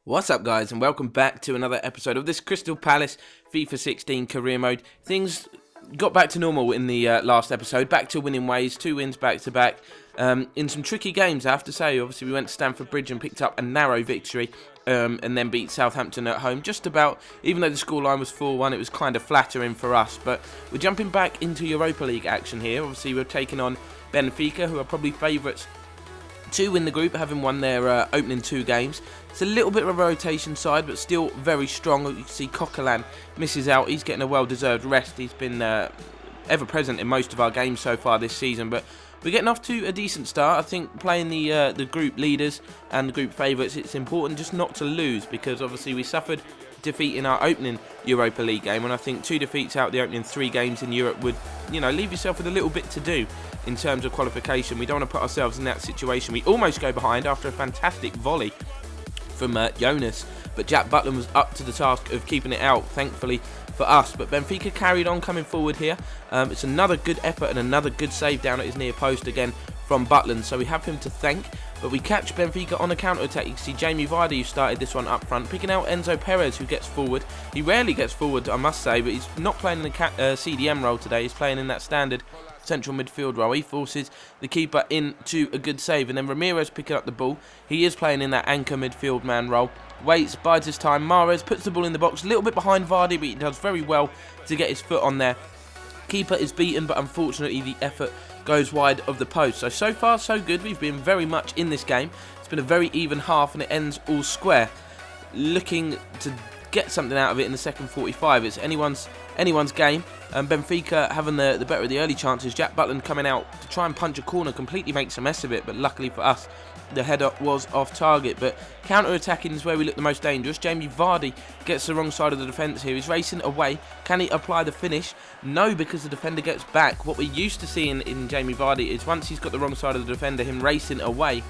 What's up, guys, and welcome back to another episode of this Crystal Palace FIFA 16 career mode. Things got back to normal in the last episode, back to winning ways, 2 wins back to back, in some tricky games, I have to say. Obviously we went to Stamford Bridge and picked up a narrow victory, and then beat Southampton at home, just about. Even though the scoreline was 4-1, it was kind of flattering for us. But we're jumping back into Europa League action here. Obviously we're taking on Benfica, who are probably favourites to win the group, having won their opening 2 games. It's a little bit of a rotation side, but still very strong. You can see Coquelin misses out. He's getting a well-deserved rest. He's been ever present in most of our games so far this season, but we're getting off to a decent start. I think playing the group leaders and the group favourites, it's important just not to lose, because obviously we suffered defeat in our opening Europa League game, and I think 2 defeats out the opening 3 games in Europe would, leave yourself with a little bit to do in terms of qualification. We don't want to put ourselves in that situation. We almost go behind after a fantastic volley from Jonas, but Jack Butland was up to the task of keeping it out, thankfully for us. But Benfica carried on coming forward here. It's another good effort and another good save down at his near post again from Butland, so we have him to thank. But we catch Benfica on a counter-attack. You can see Jamie Vardy, who started this one up front, picking out Enzo Perez, who gets forward. He rarely gets forward, I must say, but he's not playing in the CDM role today. He's playing in that standard central midfield role. He forces the keeper into a good save, and then Ramirez picking up the ball. He is playing in that anchor midfield man role. Waits, bides his time. Mahrez puts the ball in the box, a little bit behind Vardy, but he does very well to get his foot on there. Keeper is beaten, but unfortunately the effort goes wide of the post. So far so good. We've been very much in this game. It's been a very even half, and it ends all square. Looking to get something out of it in the second 45. It's anyone's game. Benfica having the better of the early chances. Jack Butland coming out to try and punch a corner, completely makes a mess of it, but luckily for us, the header was off target. But counter-attacking is where we look the most dangerous. Jamie Vardy gets the wrong side of the defence here. He's racing away. Can he apply the finish? No, because the defender gets back. What we're used to seeing in Jamie Vardy is once he's got the wrong side of the defender, him racing away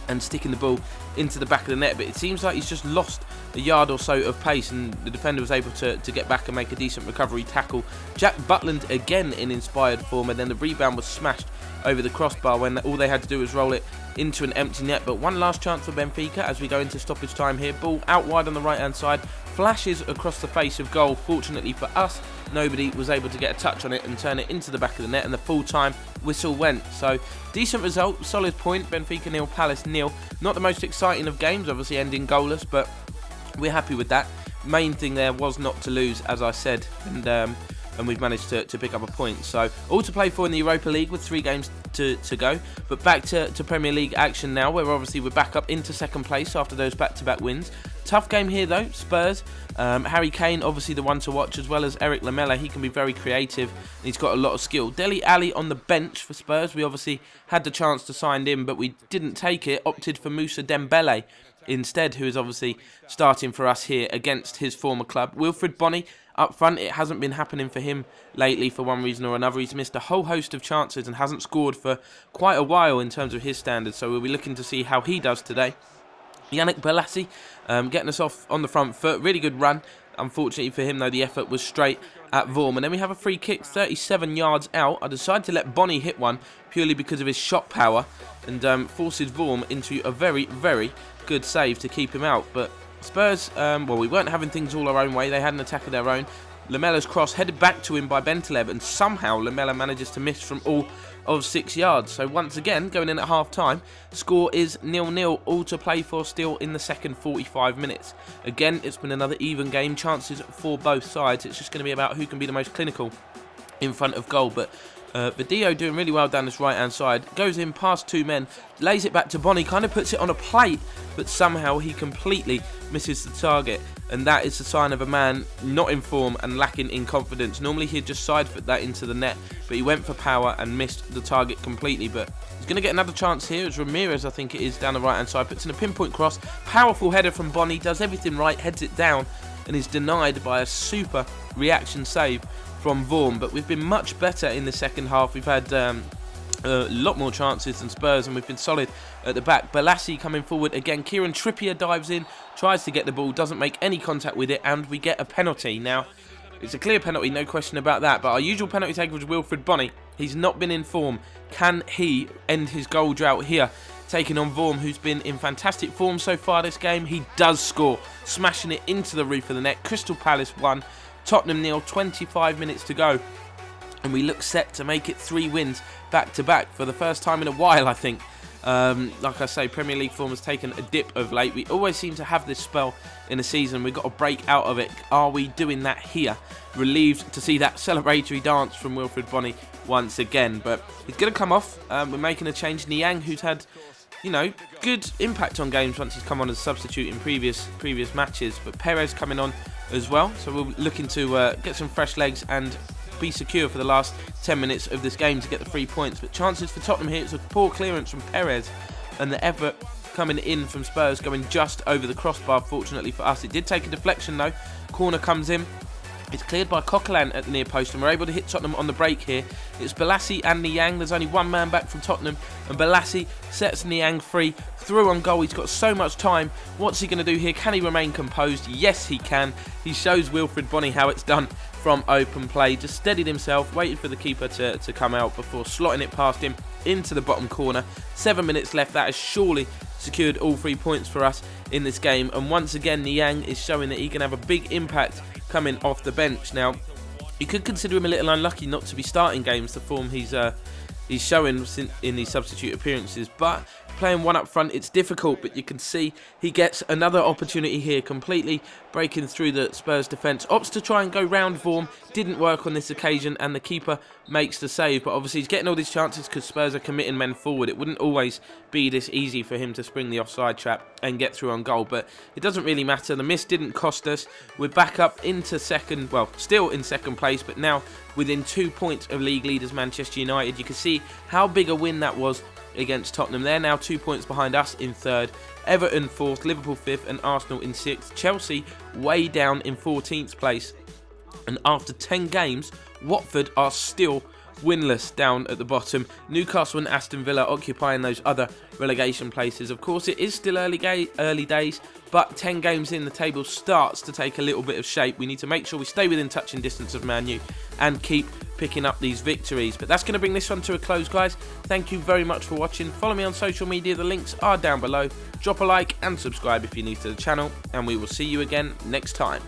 and sticking the ball into the back of the net. But it seems like he's just lost a yard or so of pace, and the defender was able to get back and make a decent recovery tackle. Jack Butland again in inspired form, and then the rebound was smashed over the crossbar when all they had to do was roll it into an empty net. But one last chance for Benfica as we go into stoppage time here. Ball out wide on the right hand side, flashes across the face of goal. Fortunately for us, nobody was able to get a touch on it and turn it into the back of the net, and the full time whistle went. So decent result, solid point. Benfica 0, Palace 0. Not the most exciting of games, obviously ending goalless, but we're happy with that. Main thing there was not to lose, as I said, and we've managed to pick up a point. So all to play for in the Europa League with 3 games to go. But back to Premier League action now, where obviously we're back up into second place after those back-to-back wins. Tough game here though, Spurs. Harry Kane obviously the one to watch, as well as Eric Lamela. He can be very creative and he's got a lot of skill. Dele Alli on the bench for Spurs. We obviously had the chance to sign him, but we didn't take it. Opted for Moussa Dembele instead, who is obviously starting for us here against his former club. Wilfried Bony up front. It hasn't been happening for him lately for one reason or another. He's missed a whole host of chances and hasn't scored for quite a while in terms of his standards, so we'll be looking to see how he does today. Yannick Bolasie getting us off on the front foot. Really good run. Unfortunately for him, though, the effort was straight at Vorm. And then we have a free kick 37 yards out. I decided to let Bony hit one purely because of his shot power, and forces Vorm into a very, very good save to keep him out. But Spurs, we weren't having things all our own way. They had an attack of their own. Lamela's cross headed back to him by Bentaleb, and somehow Lamela manages to miss from all of 6 yards. So once again, going in at half-time, score is 0-0, all to play for still in the second 45 minutes. Again, it's been another even game, chances for both sides. It's just going to be about who can be the most clinical in front of goal. But Vidio doing really well down this right-hand side. Goes in past 2 men, lays it back to Bony, kind of puts it on a plate, but somehow he completely misses the target. And that is the sign of a man not in form and lacking in confidence. Normally he'd just side-foot that into the net, but he went for power and missed the target completely. But he's going to get another chance here. It's Ramirez, I think it is, down the right-hand side. Puts in a pinpoint cross. Powerful header from Bony. Does everything right, heads it down, and is denied by a super reaction save from Vorm. But we've been much better in the second half. We've had a lot more chances than Spurs, and we've been solid at the back. Bolasie coming forward again. Kieran Trippier dives in, tries to get the ball, doesn't make any contact with it, and we get a penalty. Now, it's a clear penalty, no question about that, but our usual penalty taker was Wilfried Bony. He's not been in form. Can he end his goal drought here taking on Vorm, who's been in fantastic form so far this game. He does score, smashing it into the roof of the net. Crystal Palace 1, Tottenham 0, 25 minutes to go. And we look set to make it 3 wins back-to-back for the first time in a while, I think. Like I say, Premier League form has taken a dip of late. We always seem to have this spell in a season. We've got to break out of it. Are we doing that here? Relieved to see that celebratory dance from Wilfried Bony once again. But he's going to come off. We're making a change. Niang, who's had, you know, good impact on games once he's come on as a substitute in previous matches. But Perez coming on as well. So we're looking to get some fresh legs and be secure for the last 10 minutes of this game to get the 3 points. But chances for Tottenham here. It's a poor clearance from Perez, and the effort coming in from Spurs going just over the crossbar. Fortunately for us, it did take a deflection though. Corner comes in. It's cleared by Coquelin at the near post, and we're able to hit Tottenham on the break here. It's Balassi and Niang. There's only one man back from Tottenham, and Balassi sets Niang free. Through on goal. He's got so much time. What's he going to do here? Can he remain composed? Yes, he can. He shows Wilfried Bony how it's done from open play. Just steadied himself, waited for the keeper to come out before slotting it past him into the bottom corner. 7 minutes left. That has surely secured all 3 points for us in this game. And once again, Niang is showing that he can have a big impact coming off the bench. Now, you could consider him a little unlucky not to be starting games, the form he's showing in these substitute appearances, but playing one up front, it's difficult, but you can see he gets another opportunity here, completely breaking through the Spurs defence. Opts to try and go round Vorm, didn't work on this occasion, and the keeper makes the save. But obviously he's getting all these chances because Spurs are committing men forward. It wouldn't always be this easy for him to spring the offside trap and get through on goal, but it doesn't really matter. The miss didn't cost us. We're back up into second, well, still in second place, but now within 2 points of league leaders Manchester United. You can see how big a win that was against Tottenham. They're now 2 points behind us in third, Everton 4th, Liverpool 5th and Arsenal in 6th. Chelsea way down in 14th place, and after 10 games Watford are still winless down at the bottom. Newcastle and Aston Villa occupying those other relegation places. Of course, it is still early days, but 10 games in, the table starts to take a little bit of shape. We need to make sure we stay within touching distance of Man U and keep picking up these victories. But that's going to bring this one to a close, guys. Thank you very much for watching. Follow me on social media. The links are down below. Drop a like and subscribe if you're new to the channel, and we will see you again next time.